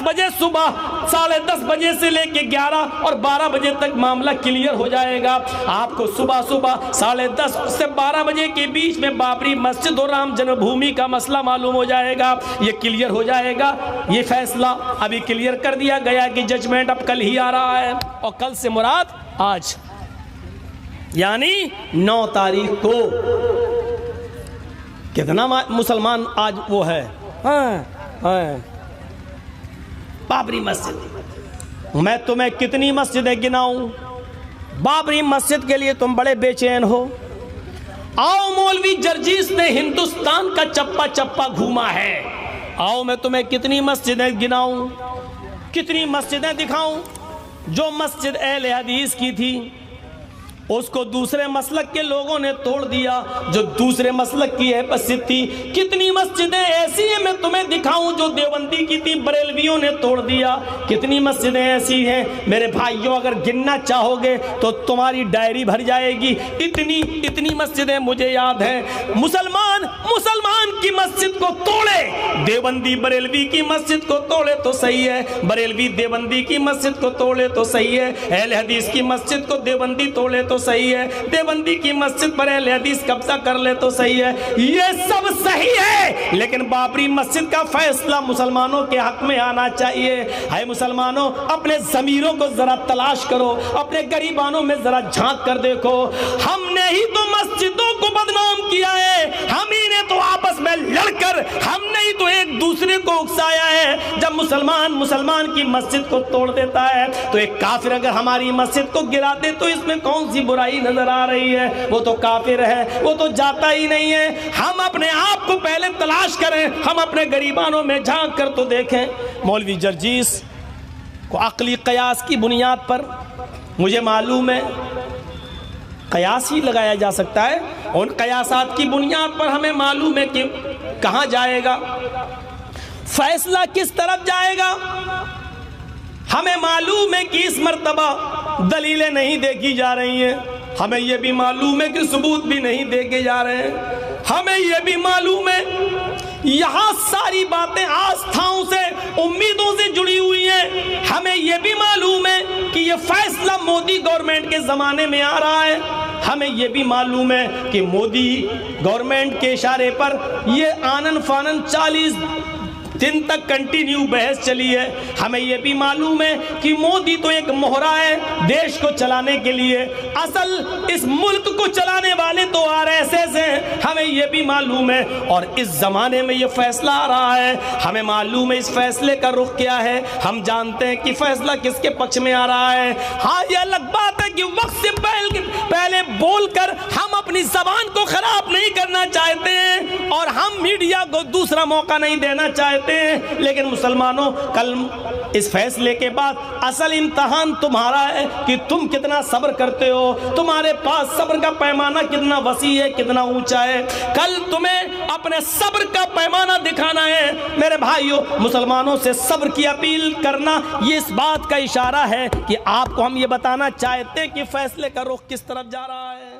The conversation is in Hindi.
बजे सुबह, 10:30 बजे से लेके 11 और 12 बजे तक मामला क्लियर हो जाएगा। आपको सुबह 10:30 से 12 बजे के बीच में बाबरी मस्जिद और राम जन्मभूमि का मसला मालूम हो जाएगा, ये क्लियर हो जाएगा। ये फैसला अभी क्लियर कर दिया गया कि जजमेंट अब कल ही आ रहा है, और कल से मुराद आज, यानी 9 तारीख को। कितना मुसलमान आज वो है, बाबरी मस्जिद। मैं तुम्हें कितनी मस्जिदें गिनाऊं? बाबरी मस्जिद के लिए तुम बड़े बेचैन हो। आओ, मौलवी जर्जीस ने हिंदुस्तान का चप्पा चप्पा घूमा है। आओ, मैं तुम्हें कितनी मस्जिदें गिनाऊं, कितनी मस्जिदें दिखाऊं। जो मस्जिद अहले हदीस की थी उसको दूसरे मसलक के लोगों ने तोड़ दिया, जो दूसरे मसलक की है मस्जिद थी। कितनी मस्जिदें ऐसी हैं मैं तुम्हें दिखाऊं जो देवबंदी की थी, बरेलवियों ने तोड़ दिया। कितनी मस्जिदें ऐसी हैं मेरे भाइयों, अगर गिनना चाहोगे तो तुम्हारी डायरी भर जाएगी। इतनी मस्जिदें मुझे याद हैं। मुसलमान की मस्जिद को तोड़े, देवबंदी बरेलवी की मस्जिद को तोड़े तो सही है, बरेलवी देवबंदी की मस्जिद को तोड़े तो सही है, अहले हदीस की मस्जिद को देवबंदी तोड़े तो सही है, देवबंदी की मस्जिद पर अहले हदीस कब्जा कर ले तो सही है। ये सब सही है, लेकिन बाबरी मस्जिद का फैसला मुसलमानों के हक में आना चाहिए। है मुसलमानों, अपने ज़मीरों को जरा तलाश करो, अपने गरीबानों में जरा झांक कर देखो। हमने ही तो मस्जिदों को बदनाम किया है, हम ही ने तो आपस में लड़कर, हमने ही तो एक दूसरे को उकसाया है। जब मुसलमान की मस्जिद को तोड़ देता है तो एक काफिर अगर हमारी मस्जिद को गिरा दे तो इसमें कौन सी बुराई नजर आ रही है? वो तो काफिर है, वो तो जाता ही नहीं है। हम अपने आप को पहले तलाश करें, हम अपने गरीबानों में झांक कर तो देखें। मौलवी जर्जीस को अक्ली कयास की बुनियाद पर, मुझे मालूम है कयास ही लगाया जा सकता है, उन कयासात की बुनियाद पर हमें मालूम है कि कहां जाएगा फैसला, किस तरफ जाएगा। हमें मालूम है कि इस मर्तबा दलीलें नहीं देखी जा रही हैं, हमें यह भी मालूम है कि सबूत भी नहीं देखे जा रहे हैं, हमें यह भी मालूम है यहाँ सारी बातें आस्थाओं से, उम्मीदों से जुड़ी हुई हैं। हमें यह भी मालूम है कि यह फैसला मोदी गवर्नमेंट के ज़माने में आ रहा है। हमें यह भी मालूम है कि मोदी गवर्नमेंट के इशारे पर यह आनन फानन 40 दिन तक कंटिन्यू बहस चली है। हमें यह भी मालूम है कि मोदी तो एक मोहरा है देश को चलाने के लिए, असल इस मुल्क को चलाने वाले तो आरएसएस हैं। हमें यह भी मालूम है, और इस जमाने में यह फैसला आ रहा है। हमें मालूम है इस फैसले का रुख क्या है, हम जानते हैं कि फैसला किसके पक्ष में आ रहा है। हाँ, यह अलग बात है कि वक्त से पहले बोलकर हम अपनी जबान को खराब नहीं करना चाहते हैं, और हम मीडिया को दूसरा मौका नहीं देना चाहते हैं। लेकिन मुसलमानों, कल इस फैसले के बाद असल इम्तहान तुम्हारा है कि तुम कितना सब्र करते हो, तुम्हारे पास सब्र का पैमाना कितना वसी है, कितना ऊंचा है। कल तुम्हें अपने सब्र का पैमाना दिखाना है। मेरे भाइयों, मुसलमानों से सब्र की अपील करना ये इस बात का इशारा है कि आपको हम ये बताना चाहते हैं कि फैसले का रुख किस तरफ जा रहा है।